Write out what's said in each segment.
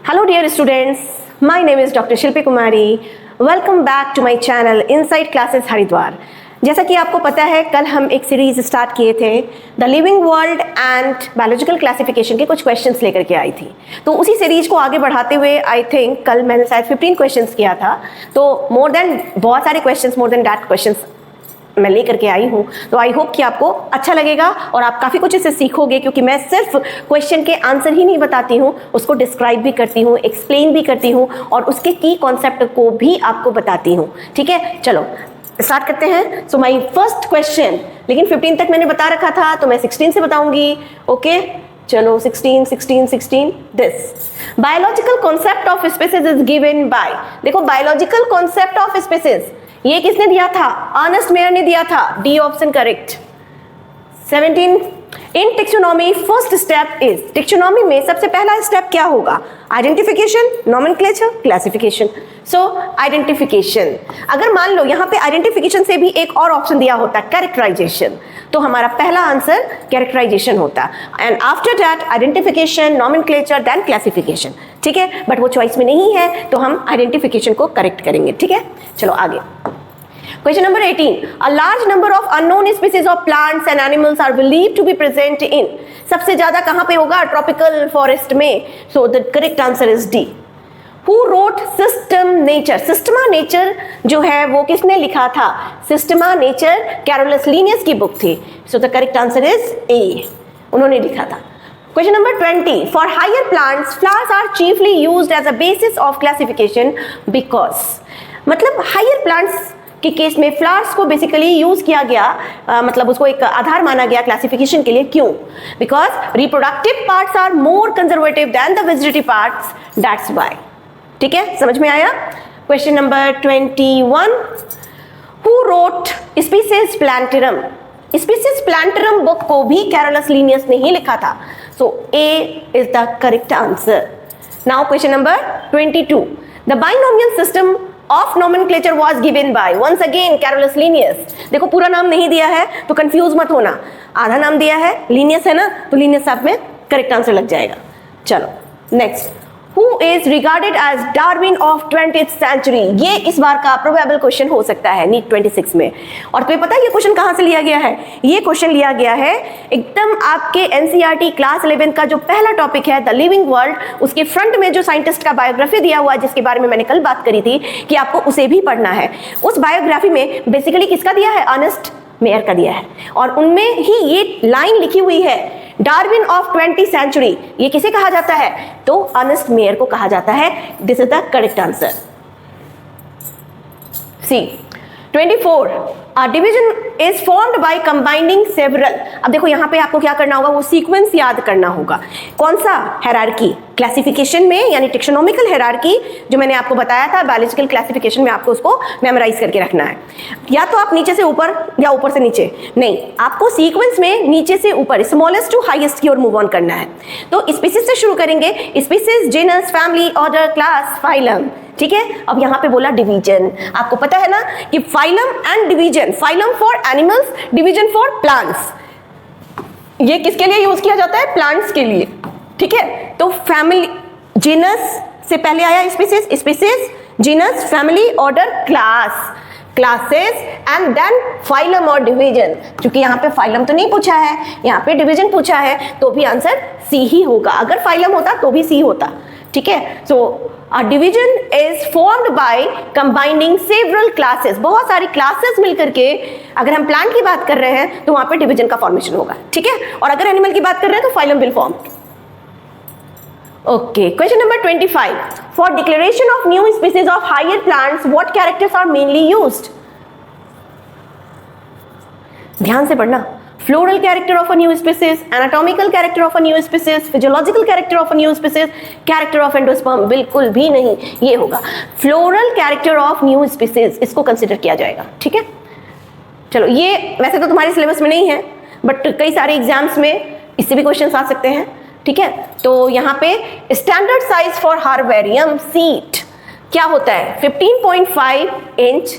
Hello dear students, my name is Dr. Shilpi Kumari. Welcome back to my channel Inside Classes Haridwar. जैसा कि आपको पता है कल हम एक सीरीज स्टार्ट किए थे the living world and biological classification के कुछ क्वेश्चंस लेकर के आई थी। तो उसी सीरीज को आगे बढ़ाते हुए आई थिंक कल मैंने शायद 15 क्वेश्चंस किया था। तो बहुत सारे questions more than that questions मैं लेकर के आई हूँ। तो आई होप कि आपको अच्छा लगेगा और आप काफ़ी कुछ इससे सीखोगे, क्योंकि मैं सिर्फ क्वेश्चन के आंसर ही नहीं बताती हूँ, उसको डिस्क्राइब भी करती हूँ, एक्सप्लेन भी करती हूँ और उसके की कॉन्सेप्ट को भी आपको बताती हूँ। ठीक है, चलो स्टार्ट करते हैं। सो माई फर्स्ट क्वेश्चन, लेकिन 15 तक मैंने बता रखा था तो मैं 16 से बताऊंगी। ओके चलो 16 this biological concept of species is given by. देखो बायोलॉजिकल कॉन्सेप्ट ऑफ स्पीसीज ये किसने दिया था? अर्नेस्ट मेयर ने दिया था। D option correct. 17 in taxonomy first step is. Taxonomy में सबसे पहला स्टेप क्या होगा? Identification, nomenclature, classification. So identification, अगर मान लो यहाँ पे आइडेंटिफिकेशन से भी एक और ऑप्शन दिया होता कैरेक्टराइजेशन, तो हमारा पहला आंसर कैरेक्टराइजेशन होता and after that identification, nomenclature, then classification. ठीक है, बट वो चॉइस में नहीं है तो हम आइडेंटिफिकेशन को करेक्ट करेंगे। ठीक है, चलो आगे। Question number 18. A large number of unknown species of plants and animals are believed to be present in. सबसे ज्यादा कहाँ पे होगा? ट्रॉपिकल फॉरेस्ट में। So the correct answer is D. Who wrote System Nature? Systema Nature जो है वो किसने लिखा था? Systema Nature Carolus Linnaeus की बुक थी। So the correct answer is A. उन्होंने लिखा था। Question number 20. For higher plants, flowers are chiefly used as a basis of classification because. मतलब higher plants के केस में फ्लावर्स को बेसिकली यूज किया गया, मतलब उसको एक आधार माना गया क्लासिफिकेशन के लिए। क्यों? Because reproductive parts are more conservative than the vegetative parts, that's why. ठीक है, समझ में आया? Question number 21. Who wrote Species Plantarum? Species Plantarum book को भी कैरोलस लिनियस ने ही लिखा था। So A is the correct answer. Now question number 22. The binomial system of nomenclature was given by once again Carolus Linnaeus. देखो पूरा नाम नहीं दिया है तो कंफ्यूज मत होना, आधा नाम दिया है, लिनियस है ना, तो लिनियस आप में करेक्ट आंसर लग जाएगा। चलो next. Who is regarded as Darwin of 20th century? ये इस बार का प्रोबेबल क्वेश्चन हो सकता है नीट 26 में। और तुम्हें पता है ये क्वेश्चन कहाँ से लिया गया है? ये क्वेश्चन लिया गया है एकदम आपके एनसीईआरटी क्लास 11 का जो पहला टॉपिक है द लिविंग वर्ल्ड, उसके फ्रंट में जो साइंटिस्ट का बायोग्राफी दिया हुआ है, जिसके बारे में मैंने कल बात करी थी कि आपको उसे भी पढ़ना है। उस बायोग्राफी में बेसिकली किसका दिया है? अर्नेस्ट मेयर का दिया है और उनमें ही ये लाइन लिखी हुई है डार्विन ऑफ 20th सेंचुरी। ये किसे कहा जाता है? तो अर्नेस्ट मेयर को कहा जाता है। This is the correct answer. C 24. A division is formed by combining several. अब देखो यहाँ पे आपको क्या करना होगा? वो सीक्वेंस याद करना होगा। कौन सा? हायरार्की। क्लासिफिकेशन में यानी टेक्सोनॉमिकल हायरार्की जो मैंने आपको बताया था, बायोलॉजिकल क्लासिफिकेशन में आपको उसको मेमोराइज करके रखना है। या तो आप नीचे से ऊपर या ऊपर से नीचे, नहीं, आपको सीक्वेंस में नीचे से ऊपर स्मॉलेस्ट टू हाईएस्ट की ओर मूव ऑन करना है। तो स्पीसीज से शुरू करेंगे। Species, genus, family, order, class, phylum. ठीक है, अब यहाँ पे बोला डिवीजन। आपको पता है ना कि phylum and division, phylum for animals, division for plants, ये किसके लिए यूज किया जाता है? प्लांट्स के लिए। ठीक है, तो फैमिली, जीनस से पहले आया species, species, genus, family, order, class, classes and then phylum और डिवीजन। क्योंकि यहाँ पे फाइलम तो नहीं पूछा है, यहाँ पे डिवीजन पूछा है, तो भी आंसर सी ही होगा। अगर फाइलम होता तो भी सी होता। ठीक है, सो A division is formed by combining several classes. बहुत सारी क्लासेस मिलकर के, अगर हम प्लांट की बात कर रहे हैं तो वहां पे डिवीजन का फॉर्मेशन होगा। ठीक है, और अगर एनिमल की बात कर रहे हैं तो phylum will form. Okay, question number 25. For declaration of new species of higher plants, what characters are mainly used? ध्यान से पढ़ना। Floral character of a new species, anatomical character of a new species, physiological character of a new species, character of endosperm, बिल्कुल भी नहीं, ये होगा floral character of new species, इसको consider किया जाएगा। ठीक है, चलो ये वैसे तो तुम्हारे सिलेबस में नहीं है, बट कई सारे एग्जाम्स में इससे भी क्वेश्चन आ सकते हैं। ठीक है, तो यहाँ पे स्टैंडर्ड साइज फॉर हार्वेरियम सीट क्या होता है? 15.5 इंच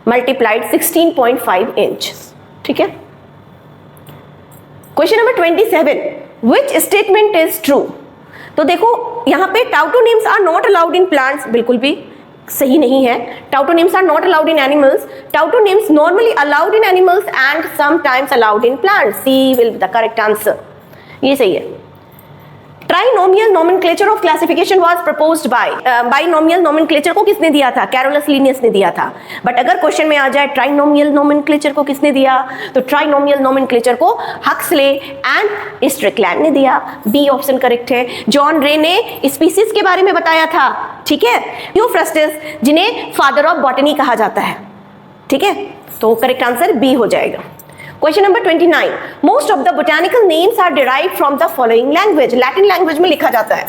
मल्टीप्लाइड 16.5 इंच। ठीक है, question number 27. Which statement is true? तो देखो यहाँ पे tautonyms are not allowed in plants, बिल्कुल भी सही नहीं है। Tautonyms are not allowed in animals, tautonyms normally allowed in animals and sometimes allowed in plants, C will be the correct answer, ये सही है। Trinomial nomenclature of classification was proposed by, binomial nomenclature को किसने दिया था? Carolus Linnaeus ने दिया था। बट अगर क्वेश्चन में आ जाए ट्राइनोमियल नोमेनक्लेचर को किसने दिया, तो ट्राइनोमियल नोमेनक्लेचर को हक्सले एंड स्ट्रिकलैंड ने दिया, बी ऑप्शन करेक्ट है। जॉन रे ने स्पीसीज के बारे में बताया था, ठीक है, यूफ्रस्टिस, जिन्हें फादर ऑफ बॉटनी कहा जाता है, ठीक है, तो करेक्ट आंसर बी हो जाएगा। Question number 29, most of the botanical names are derived from the following language, Latin language में लिखा जाता है।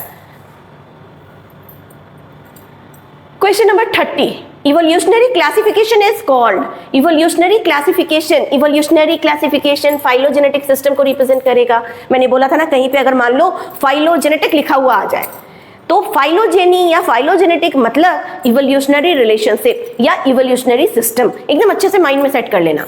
Question number 30, evolutionary classification is called, evolutionary classification phylogenetic system को रिप्रेजेंट करेगा। मैंने बोला था ना, कहीं पे अगर मान लो फाइलोजेनेटिक लिखा हुआ आ जाए तो फाइलोजेनी या फाइलोजेनेटिक मतलब इवोल्यूशनरी रिलेशनशिप या इवोल्यूशनरी सिस्टम, एकदम अच्छे से माइंड में सेट कर लेना।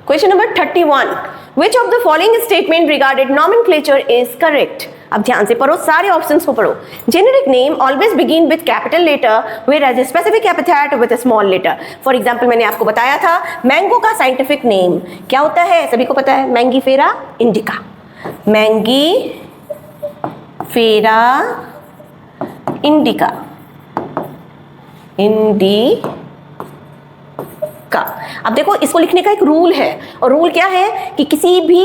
Question number 31, which of the following statement regarded nomenclature is correct? अब ध्यान से पढ़ो, सारे ऑप्शंस को पढ़ो। Generic name always begin with capital letter whereas a specific epithet with a small letter. For example मैंने आपको बताया था मैंगो का साइंटिफिक नेम क्या होता है, सभी को पता है, मैंगीफेरा इंडिका, मैंगीफेरा इंडिका, का। अब देखो इसको लिखने का एक रूल है, और रूल क्या है कि किसी भी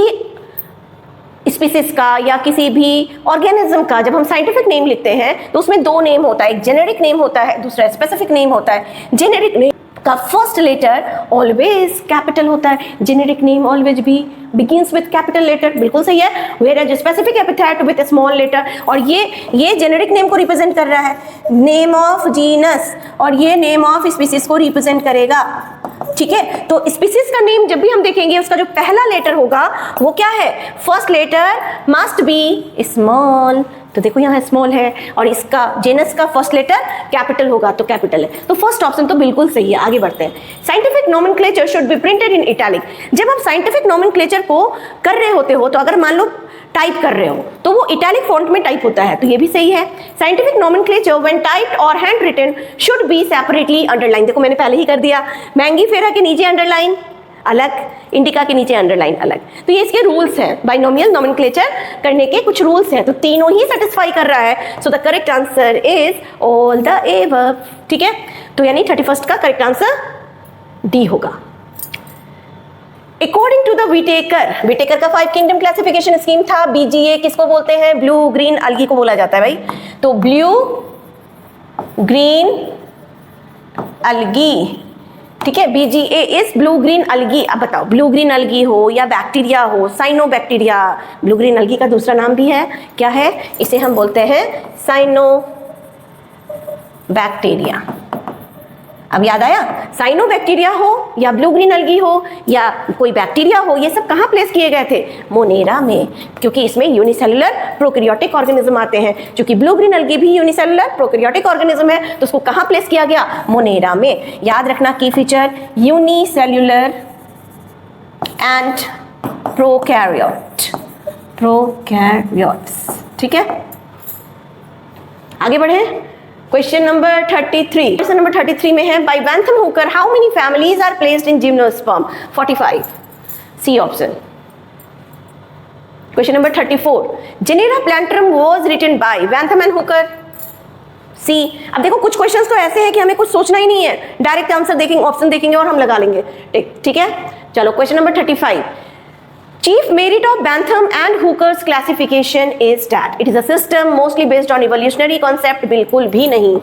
स्पीसीज का या किसी भी ऑर्गेनिज्म का जब हम साइंटिफिक नेम लिखते हैं तो उसमें दो नेम होता है, एक जेनेरिक नेम होता है, दूसरा स्पेसिफिक नेम होता है। जेनेरिक नेम का फर्स्ट लेटर ऑलवेज कैपिटल होता है, जेनेरिक नेम ऑलवेज भी begins with capital letter, बिल्कुल सही है। whereas specific epithet with a small letter, और ये जेनेरिक नेम को रिप्रेजेंट कर रहा है, नेम ऑफ जीनस, और ये नेम ऑफ स्पीसीज को रिप्रेजेंट करेगा, ठीक है। तो स्पीसीज का नेम जब भी हम देखेंगे उसका जो पहला लेटर होगा वो क्या है, first letter must be small, तो देखो यहाँ स्मॉल है, और इसका जेनस का फर्स्ट लेटर कैपिटल होगा तो कैपिटल है, तो फर्स्ट ऑप्शन तो बिल्कुल सही है। आगे बढ़ते हैं। Scientific nomenclature should be printed in italic, जब आप साइंटिफिक नोमेनक्लेचर को कर रहे होते हो तो अगर मान लो टाइप कर रहे हो तो वो इटैलिक फॉन्ट में टाइप होता है, तो ये भी सही है। साइंटिफिक नोमेनक्लेचर व्हेन टाइप्ड और hand written should be separately underline, देखो मैंने पहले ही कर दिया, मैंगीफेरा के नीचे अंडरलाइन अलग, इंडिका के नीचे अंडरलाइन अलग, तो ये इसके रूल्स हैं, बाइनोमियल नोमेनक्लेचर करने के कुछ रूल्स हैं, तो तीनों ही सेटिस्फाई कर रहा है, सो the correct answer is all the above, ठीक है। तो यानी 31 का करेक्ट आंसर डी होगा। अकॉर्डिंग टू द विटेकर का 5 किंगडम क्लासिफिकेशन स्कीम था, BGA किसको बोलते हैं, ब्लू ग्रीन अलगी को बोला जाता है भाई, तो ब्लू ग्रीन अलगी, ठीक है, BGA इज ब्लू ग्रीन अलगी। अब बताओ ब्लू ग्रीन अलगी हो या बैक्टीरिया हो, साइनोबैक्टीरिया, ब्लू ग्रीन अलगी का दूसरा नाम भी है, क्या है, इसे हम बोलते हैं साइनोबैक्टीरिया। अब याद आया, साइनोबैक्टीरिया हो या ब्लू ग्रीन अलगी हो या कोई बैक्टीरिया हो, ये सब कहाँ प्लेस किए गए थे, मोनेरा में, क्योंकि इसमें यूनिसेलुलर प्रोकैरियोटिक ऑर्गेनिज्म आते हैं, क्योंकि ब्लू ग्रीन अलगी भी यूनिसेलुलर प्रोकैरियोटिक ऑर्गेनिज्म है, तो उसको कहाँ प्लेस किया गया, मोनेरा में। याद रखना की फीचर, यूनिसेलुलर एंड प्रोकैरियोट्स, ठीक है। आगे बढ़े, क्वेश्चन नंबर 33। क्वेश्चन नंबर 33 में है, by Bentham Hooker how many families are placed in gymnosperm, 45, C option. Question number 34, Genera Plantarum was written by Bentham and Hooker, C. अब देखो कुछ questions तो ऐसे हैं कि हमें कुछ सोचना ही नहीं है, डायरेक्ट आंसर देखेंगे, ऑप्शन देखेंगे और हम लगा लेंगे, ठीक है। चलो question number 35, chief merit of Bentham and Hooker's classification is that it is a system mostly based on evolutionary concept, बिल्कुल भी नहीं,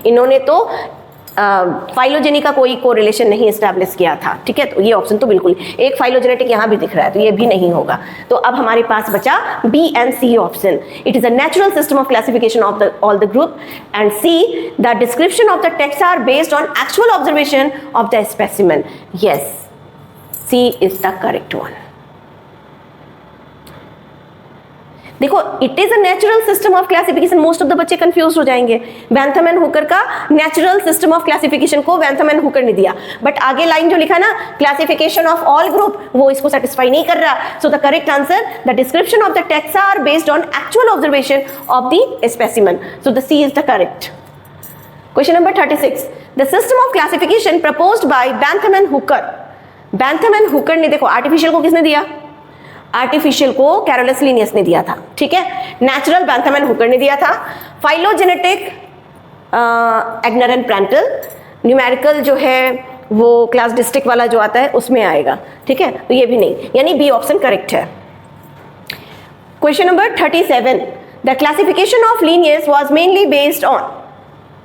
इन्होंने तो फाइलोजेनी का कोई कोरिलेशन नहीं एस्टैब्लिश किया था, ठीक है, तो ये ऑप्शन तो बिल्कुल, एक फाइलोजेनेटिक यहाँ भी दिख रहा है तो ये भी नहीं होगा, तो अब हमारे पास बचा B and C option. It is a natural system of classification of the all the group, and C the description of the text are based on actual observation of the specimen, yes, C is the correct one. देखो, it is a natural system of classification. Most of the बच्चे confuse हो जाएंगे। Bentham and Hooker का natural system of classification को Bentham and Hooker ने दिया, but आगे line जो लिखा ना, क्लासिफिकेशन ऑफ ऑल ग्रुप, वो इसको सेटिस्फाई नहीं कर रहा। So the correct answer, the description of the text are based on actual observation of the specimen. So the C is the correct. Question number 36, the system of classification proposed by Bentham and Hooker. Bentham and Hooker ने, देखो artificial को किसने दिया? Artificial को Carolus Linnaeus ने दिया था, ठीक है। नेचुरल बैंथम एंड हुकर ने दिया था। फाइलोजेनेटिक एग्नर एंड प्रेंटल। न्यूमेरिकल जो है वो क्लास डिस्ट्रिक्ट वाला जो आता है उसमें आएगा, ठीक है। तो ये भी नहीं, यानी बी ऑप्शन करेक्ट है। Question number 37, the classification of Linnaeus was mainly based on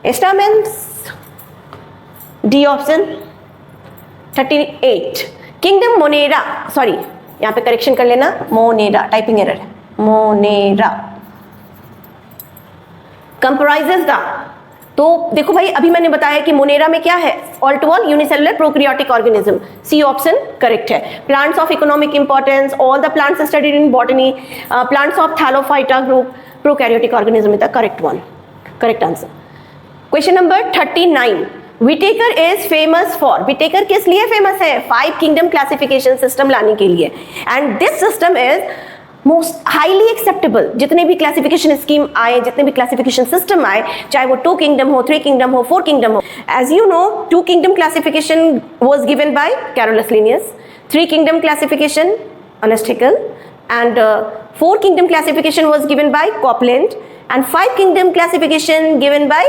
stamens. D option. 38, kingdom Monera, sorry यहाँ पे करेक्शन कर लेना, मोनेरा, टाइपिंग एरर है, मोनेरा कंप्राइजेस द। तो देखो भाई, अभी मैंने बताया कि मोनेरा में क्या है? All to all unicellular prokaryotic organism. C option correct है। Plants of economic importance, all the plants studied in botany, plants of Thallophyta group, prokaryotic organism is the correct one, correct answer. Question number 39, Whittaker is famous for. Whittaker किस लिए famous है? 5 kingdom classification system लाने के लिए, and this system is most highly acceptable. जितने भी classification scheme आए, जितने भी क्लासिफिकेशन सिस्टम आए, चाहे वो 2 किंगडम हो, 3 किंगडम हो, 4 किंगडम हो, as you know 2 kingdom classification was given by Carolus Linnaeus, 3 kingdom classification Ernst Haeckel, and 4 kingdom classification was given by Copeland, and 5 kingdom classification given by,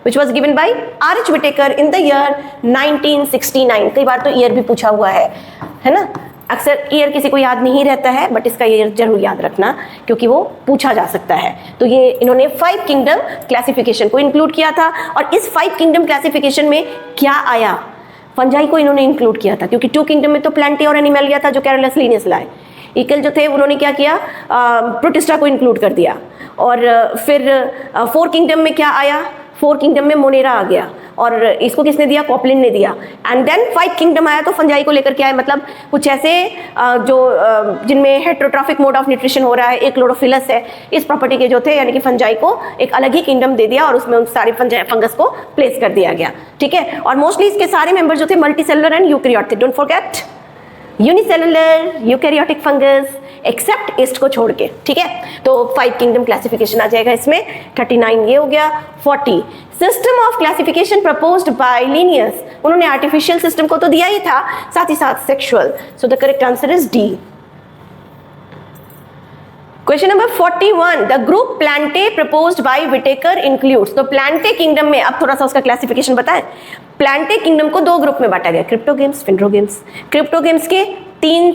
which was given by R.H. Whitaker in the year 1969। कई बार तो year भी पूछा हुआ है ना। अक्सर year किसी को याद नहीं रहता है, बट इसका ईयर जरूर याद रखना क्योंकि वो पूछा जा सकता है। तो ये इन्होंने 5 किंगडम क्लासिफिकेशन को इंक्लूड किया था, और इस 5 किंगडम क्लासिफिकेशन में क्या आया? फंजाई को इन्होंने इंक्लूड किया था, क्योंकि 2 किंगडम में तो प्लांटी और एनिमेलिया था जो कैरोलस लीनियस लाए। इकल जो थे उन्होंने क्या किया? प्रोटिस्टा को इंक्लूड कर दिया। और फिर 4 किंगडम में क्या आया? 4 किंगडम में मोनेरा आ गया, और इसको किसने दिया? कॉपलिन ने दिया। एंड देन 5 किंगडम आया, तो फंजाई को लेकर के आए। मतलब कुछ ऐसे जो जिनमें हेटेरोट्रॉफिक मोड ऑफ न्यूट्रिशन हो रहा है, एक क्लोरोफिलस है, इस प्रॉपर्टी के जो थे, यानी कि फंजाई को एक अलग ही किंगडम दे दिया, और उसमें उन सारे फंगस को प्लेस कर दिया गया, ठीक है। और मोस्टली इसके सारे मेंबर जो थे मल्टीसेलुलर एंड यूकैरियोट थे। Don't forget, unicellular eukaryotic fungus except yeast को छोड़ के, ठीक है। तो 5 किंगडम क्लासिफिकेशन आ जाएगा इसमें। 39 ये हो गया। 40, system of classification proposed by Linnaeus. उन्होंने आर्टिफिशियल सिस्टम को तो दिया ही था, साथ ही साथ sexual. So the correct answer is D. Question number 41, the group Plantae proposed by Whittaker includes. तो प्लांटे किंगडम में, अब थोड़ा सा उसका क्लासिफिकेशन बताएं। प्लांटे किंगडम को 2 ग्रुप में बांटा गया, क्रिप्टोगेम्स, फिंड्रोगेम्स। क्रिप्टोगेम्स के 3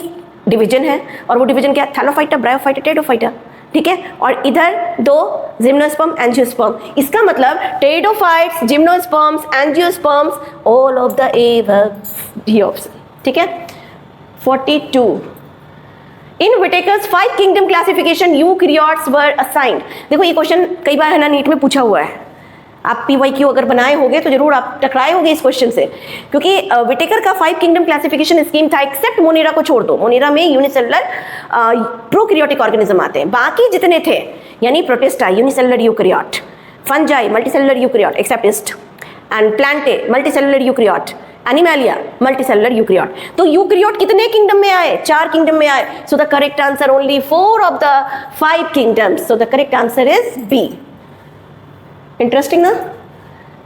डिवीजन है, और वो डिवीजन क्या है? थैलोफाइटा, ब्रायोफाइटा, टेरिडोफाइटा, ठीक है। और इधर 2 जिम्नोस्पर्म, एंजियोस्पर्म। इसका मतलब pteridophytes, gymnosperms, angiosperms, all of the above option, ठीक है। 42, इन विटेकर्स 5 किंगडम क्लासिफिकेशन यूकैरियोट्स वर असाइंड। देखो ये क्वेश्चन कई बार है ना नीट में पूछा हुआ है। आप PYQ अगर बनाए होंगे तो जरूर आप टकराए होंगे इस क्वेश्चन से, क्योंकि विटेकर का 5 किंगडम क्लासिफिकेशन स्कीम था, एक्सेप्ट मोनेरा को छोड़ दो। मोनेरा में यूनिसेलुलर प्रोकैरियोटिक ऑर्गेनिज्म आते हैं, बाकी जितने थे यानी Protista unicellular eukaryote, fungi multicellular eukaryote except yeast, and Plantae multicellular eukaryote, Animalia multicellular eukaryote. तो यूकैरियोट कितने किंगडम में आए? 4 किंगडम में आए। So the correct answer only 4 of the 5 kingdoms. So the correct answer is B. Interesting ना।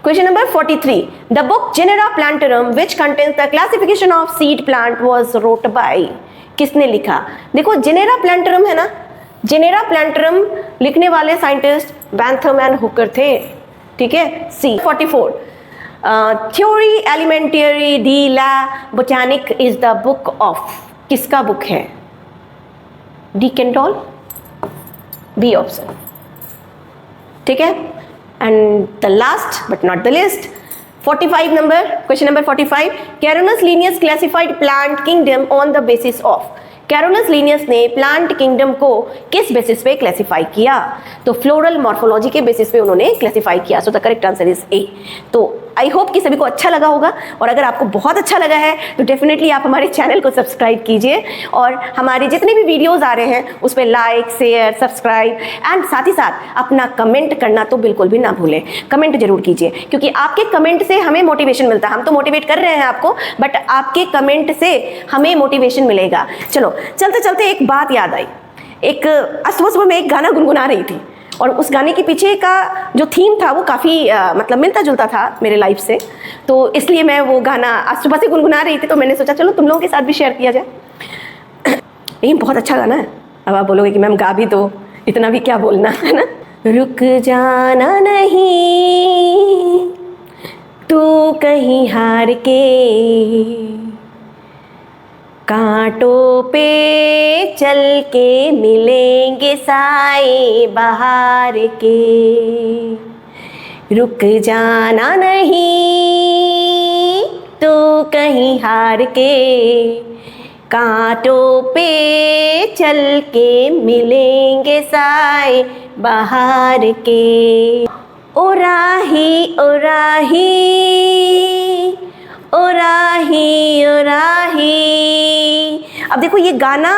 Question number 43, the book Genera Plantarum which contains the classification of seed plant was wrote by. किसने लिखा? देखो genera प्लांटरम है ना, genera प्लांटरम लिखने वाले scientist Bentham and Hooker थे, ठीक है। C. 44, theory elementary de la botanique is the book of. किसका बुक है? डी केंटोल, बी ऑप्शन, ठीक है। And the last but not the list, 45 number, question number 45, Carolus Linnaeus classified plant kingdom on the basis of. Carolus Linnaeus ने plant kingdom को किस basis पे classify किया? तो फ्लोरल मॉर्फोलॉजी के basis पे उन्होंने क्लासिफाई किया। सो the correct answer is a. तो आई होप कि सभी को अच्छा लगा होगा, और अगर आपको बहुत अच्छा लगा है तो डेफिनेटली आप हमारे चैनल को सब्सक्राइब कीजिए, और हमारे जितने भी वीडियोज़ आ रहे हैं उस पर लाइक, शेयर, सब्सक्राइब एंड साथ ही साथ अपना कमेंट करना तो बिल्कुल भी ना भूलें। कमेंट जरूर कीजिए, क्योंकि आपके कमेंट से हमें मोटिवेशन मिलता है। हम तो मोटिवेट कर रहे हैं आपको, बट आपके कमेंट से हमें मोटिवेशन मिलेगा। चलो चलते चलते एक बात याद आई। एक सुबह मैं एक गाना गुनगुना रही थी, और उस गाने के पीछे का जो थीम था वो काफ़ी मतलब मिलता जुलता था मेरे लाइफ से, तो इसलिए मैं वो गाना आज सुबह से गुनगुना रही थी, तो मैंने सोचा चलो तुम लोगों के साथ भी शेयर किया जाए। ये बहुत अच्छा गाना है। अब आप बोलोगे कि मैम गा भी दो, इतना भी क्या बोलना, है ना। रुक जाना नहीं तू कहीं हार के, कांटों पे चल के मिलेंगे साए बहार के। रुक जाना नहीं तो कहीं हार के, कांटों पे चल के मिलेंगे साए बहार के। ओ राही ओ राही ओ राही ओ राही। अब देखो ये गाना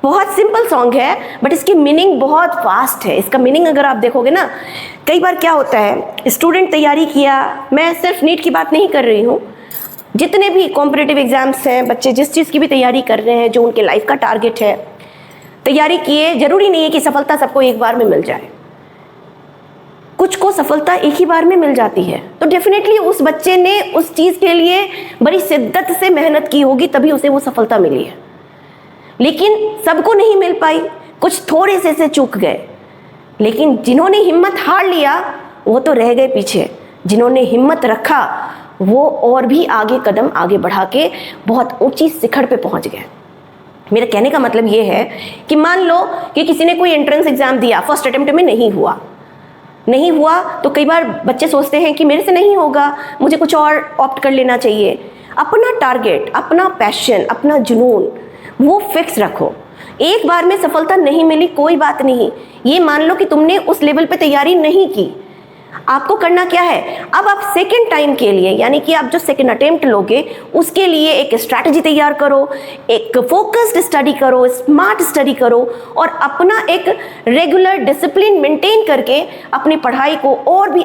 बहुत सिंपल सॉन्ग है, बट इसकी मीनिंग बहुत वास्ट है। इसका मीनिंग अगर आप देखोगे ना, कई बार क्या होता है, स्टूडेंट तैयारी किया, मैं सिर्फ नीट की बात नहीं कर रही हूँ, जितने भी कॉम्पिटिटिव एग्जाम्स हैं, बच्चे जिस चीज़ की भी तैयारी कर रहे हैं, जो उनके लाइफ का टारगेट है, तैयारी किए, जरूरी नहीं है कि सफलता सबको एक बार में मिल जाए। कुछ को सफलता एक ही बार में मिल जाती है, तो डेफिनेटली उस बच्चे ने उस चीज़ के लिए बड़ी शिद्दत से मेहनत की होगी, तभी उसे वो सफलता मिली है। लेकिन सबको नहीं मिल पाई, कुछ थोड़े से चूक गए, लेकिन जिन्होंने हिम्मत हार लिया वो तो रह गए पीछे। जिन्होंने हिम्मत रखा वो और भी आगे कदम आगे बढ़ा के बहुत ऊंची शिखर पे पहुंच गए। मेरा कहने का मतलब ये है कि मान लो कि किसी ने कोई एंट्रेंस एग्जाम दिया, फर्स्ट अटेम्प्ट में नहीं हुआ तो कई बार बच्चे सोचते हैं कि मेरे से नहीं होगा, मुझे कुछ और ऑप्ट कर लेना चाहिए। अपना टारगेट, अपना पैशन, अपना जुनून वो फिक्स रखो। एक बार में सफलता नहीं मिली कोई बात नहीं, ये मान लो कि तुमने उस लेवल पे तैयारी नहीं की। आपको करना क्या है, अब आप सेकेंड टाइम के लिए, यानी कि आप जो सेकेंड अटेम्प्ट लोगे उसके लिए एक स्ट्रैटेजी तैयार करो, एक फोकस्ड स्टडी करो, स्मार्ट स्टडी करो, और अपना एक रेगुलर डिसिप्लिन मेंटेन करके अपनी पढ़ाई को और भी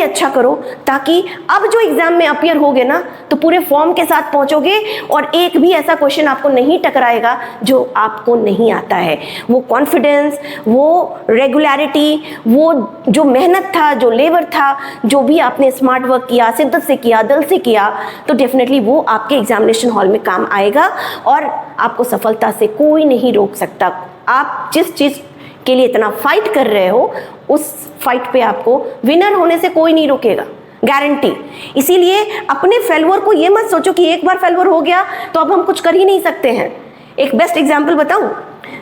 अच्छा करो, ताकि अब जो एग्जाम में अपीयर होगे ना तो पूरे फॉर्म के साथ पहुंचोगे और एक भी ऐसा क्वेश्चन आपको नहीं टकराएगा जो आपको नहीं आता है। वो कॉन्फिडेंस, वो रेगुलरिटी, वो जो मेहनत था, जो लेबर था, जो भी आपने स्मार्ट वर्क किया, शिद्दत से किया, दिल से किया, तो डेफिनेटली वो आपके एग्जामिनेशन हॉल में काम आएगा और आपको सफलता से कोई नहीं रोक सकता। आप जिस चीज़ के लिए इतना फाइट कर रहे हो, उस फाइट पे आपको विनर होने से कोई नहीं रोकेगा, गारंटी। इसीलिए अपने फेल्योर को ये मत सोचो कि एक बार फेल्योर हो गया तो अब हम कुछ कर ही नहीं सकते हैं। एक बेस्ट एग्जांपल बताऊं,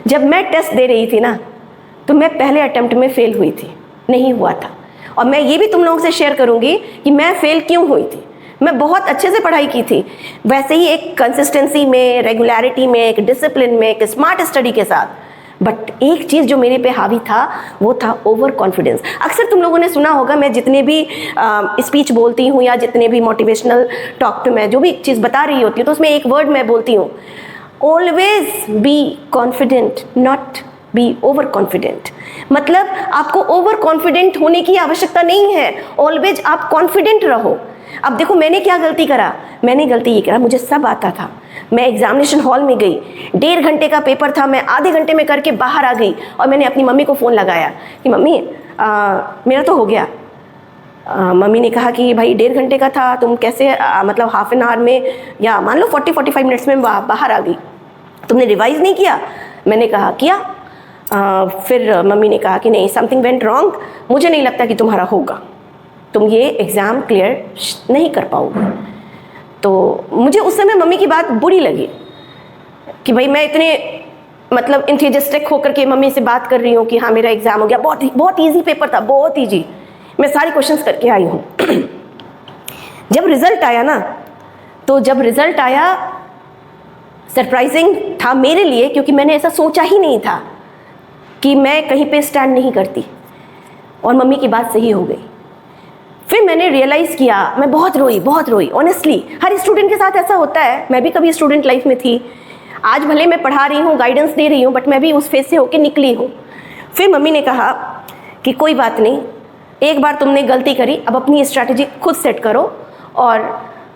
जब मैं टेस्ट दे रही थी ना तो मैं पहले अटेम्प्ट में फेल हुई थी, नहीं हुआ था। और मैं ये भी तुम लोगों से शेयर करूंगी कि मैं फेल क्यों हुई थी। मैं बहुत अच्छे से पढ़ाई की थी, वैसे ही एक कंसिस्टेंसी में, रेगुलरिटी में, एक डिसिप्लिन में, एक स्मार्ट स्टडी के साथ। बट एक चीज़ जो मेरे पे हावी था वो था ओवर कॉन्फिडेंस। अक्सर तुम लोगों ने सुना होगा, मैं जितने भी स्पीच बोलती हूँ या जितने भी मोटिवेशनल टॉक पे मैं जो भी चीज़ बता रही होती हूँ तो उसमें एक वर्ड मैं बोलती हूँ, always be confident, not be over confident. मतलब आपको ओवर कॉन्फिडेंट होने की आवश्यकता नहीं है, ऑलवेज आप कॉन्फिडेंट रहो। अब देखो मैंने क्या गलती करा, मैंने गलती ये करा, मुझे सब आता था। मैं एग्जामिनेशन हॉल में गई, 1.5 घंटे का पेपर था, मैं आधे घंटे में करके बाहर आ गई और मैंने अपनी मम्मी को फ़ोन लगाया कि मम्मी मेरा तो हो गया। मम्मी ने कहा कि भाई 1.5 घंटे का था, तुम कैसे मतलब हाफ एन आवर में या मान लो 40-45 मिनट्स में बाहर आ गई, तुमने रिवाइज़ नहीं किया? मैंने कहा किया। फिर मम्मी ने कहा कि नहीं, समथिंग वेंट रॉन्ग, मुझे नहीं लगता कि तुम्हारा होगा, तुम ये एग्ज़ाम क्लियर नहीं कर पाओगे। तो मुझे उस समय मम्मी की बात बुरी लगी कि भाई मैं इतने मतलब इंथुसियास्टिक होकर के मम्मी से बात कर रही हूँ कि हाँ मेरा एग्ज़ाम हो गया, बहुत ईजी पेपर था, बहुत ईजी, मैं सारे क्वेश्चंस करके आई हूँ। जब रिज़ल्ट आया ना, तो जब रिज़ल्ट आया सरप्राइजिंग था मेरे लिए, क्योंकि मैंने ऐसा सोचा ही नहीं था कि मैं कहीं पे स्टैंड नहीं करती, और मम्मी की बात सही हो गई। फिर मैंने रियलाइज़ किया, मैं बहुत रोई ऑनेस्टली। हर स्टूडेंट के साथ ऐसा होता है, मैं भी कभी स्टूडेंट लाइफ में थी। आज भले मैं पढ़ा रही हूँ, गाइडेंस दे रही हूँ, बट मैं भी उस फेज से होके निकली हूँ। फिर मम्मी ने कहा कि कोई बात नहीं, एक बार तुमने गलती करी, अब अपनी स्ट्रैटेजी खुद सेट करो और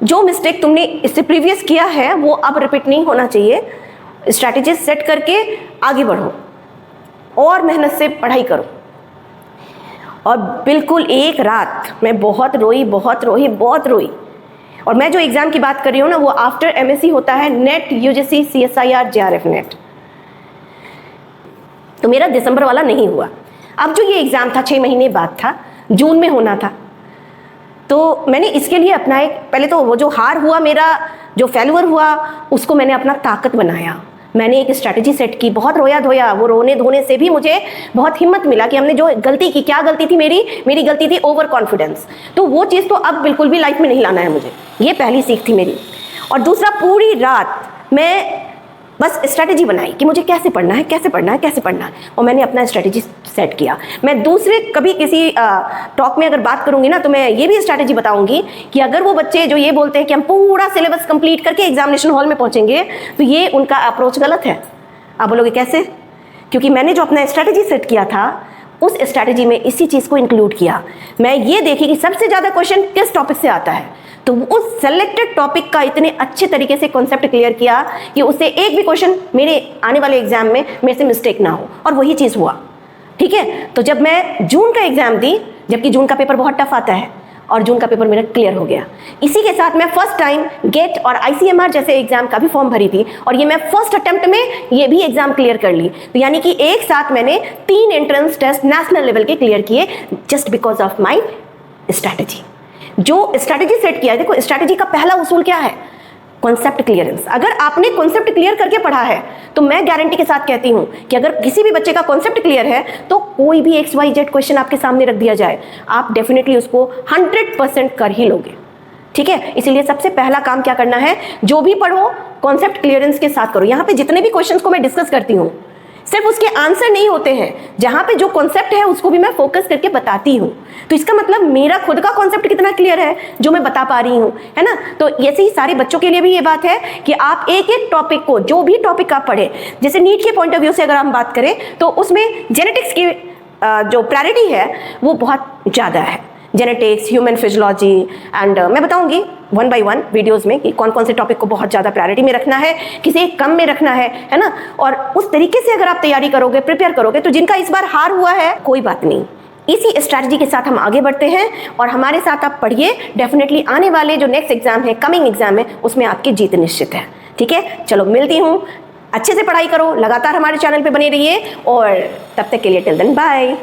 जो मिस्टेक तुमने इससे प्रीवियस किया है वो अब रिपीट नहीं होना चाहिए। स्ट्रैटेजी सेट करके आगे बढ़ो और मेहनत से पढ़ाई करो। और बिल्कुल एक रात मैं बहुत रोई। और मैं जो एग्ज़ाम की बात कर रही हूँ ना, वो आफ्टर एमएससी होता है, net, UGC, CSIR, JRF net. तो मेरा दिसंबर वाला नहीं हुआ। अब जो ये एग्ज़ाम था 6 महीने बाद था, जून में होना था। तो मैंने इसके लिए अपना एक, पहले तो वो जो हार हुआ, मेरा जो फेल्यूर हुआ, उसको मैंने अपना ताकत बनाया। मैंने एक स्ट्रैटेजी सेट की, बहुत रोया धोया। वो रोने धोने से भी मुझे बहुत हिम्मत मिला कि हमने जो गलती की, क्या गलती थी मेरी गलती थी ओवर कॉन्फिडेंस। तो वो चीज़ तो अब बिल्कुल भी लाइफ में नहीं लाना है मुझे, ये पहली सीख थी मेरी। और दूसरा, पूरी रात मैं बस स्ट्रैटेजी बनाई कि मुझे कैसे पढ़ना है। और मैंने अपना स्ट्रैटेजी सेट किया। मैं दूसरे कभी किसी टॉक में अगर बात करूंगी ना, तो मैं ये भी स्ट्रैटेजी बताऊंगी कि अगर वो बच्चे जो ये बोलते हैं कि हम पूरा सिलेबस कंप्लीट करके एग्जामिनेशन हॉल में पहुंचेंगे, तो ये उनका अप्रोच गलत है। आप बोलोगे कैसे? क्योंकि मैंने जो अपना स्ट्रैटेजी सेट किया था, उस स्ट्रैटेजी में इसी चीज़ को इंक्लूड किया। मैं ये देखी कि सबसे ज़्यादा क्वेश्चन किस टॉपिक से आता है, तो उस सेलेक्टेड टॉपिक का इतने अच्छे तरीके से कॉन्सेप्ट क्लियर किया कि उससे एक भी क्वेश्चन मेरे आने वाले एग्जाम में मेरे से मिस्टेक ना हो। और वही चीज़ हुआ। ठीक है, तो जब मैं जून का एग्जाम दी, जबकि जून का पेपर बहुत टफ आता है, और जून का पेपर मेरा क्लियर हो गया। इसी के साथ मैं फर्स्ट टाइम गेट और ICMR जैसे एग्जाम का भी फॉर्म भरी थी, और ये मैं फर्स्ट अटेम्प्ट में ये भी एग्जाम क्लियर कर ली। तो यानी कि एक साथ मैंने 3 एंट्रेंस टेस्ट नेशनल लेवल के क्लियर किए, just because of my strategy. जो स्ट्रैटेजी सेट किया है, देखो स्ट्रैटेजी का पहला उसूल क्या है? Concept clearance. अगर आपने कॉन्सेप्ट क्लियर करके पढ़ा है, तो मैं गारंटी के साथ कहती हूं कि अगर किसी भी बच्चे का कॉन्सेप्ट क्लियर है, तो कोई भी XYZ क्वेश्चन आपके सामने रख दिया जाए, आप डेफिनेटली उसको 100% कर ही लोगे। ठीक है, इसीलिए सबसे पहला काम क्या करना है, जो भी पढ़ो कॉन्सेप्ट क्लियरेंस के साथ करो। यहाँ पे जितने भी क्वेश्चंस को मैं डिस्कस करती हूँ, सिर्फ उसके आंसर नहीं होते हैं, जहां पे जो कॉन्सेप्ट है उसको भी मैं फोकस करके बताती हूँ। तो इसका मतलब मेरा खुद का कॉन्सेप्ट कितना क्लियर है जो मैं बता पा रही हूँ, है ना। तो ऐसे ही सारे बच्चों के लिए भी ये बात है कि आप एक एक टॉपिक को, जो भी टॉपिक आप पढ़े, जैसे नीट के पॉइंट ऑफ व्यू से अगर हम बात करें, तो उसमें जेनेटिक्स की जो प्रायोरिटी है वो बहुत ज़्यादा है। जेनेटिक्स, ह्यूमन फिजियोलॉजी, एंड मैं बताऊंगी 1 by 1 वीडियोस में कि कौन कौन से टॉपिक को बहुत ज़्यादा प्रायोरिटी में रखना है, किसे कम में रखना है ना। और उस तरीके से अगर आप तैयारी करोगे, प्रिपेयर करोगे, तो जिनका इस बार हार हुआ है, कोई बात नहीं, इसी स्ट्रैटेजी के साथ हम आगे बढ़ते हैं। और हमारे साथ आप पढ़िए, डेफिनेटली आने वाले जो नेक्स्ट एग्जाम है, कमिंग एग्जाम है, उसमें आपकी जीत निश्चित है। ठीक है, चलो मिलती हूँ। अच्छे से पढ़ाई करो, लगातार हमारे चैनल पे बने रहिए, और तब तक के लिए टिल देन बाय।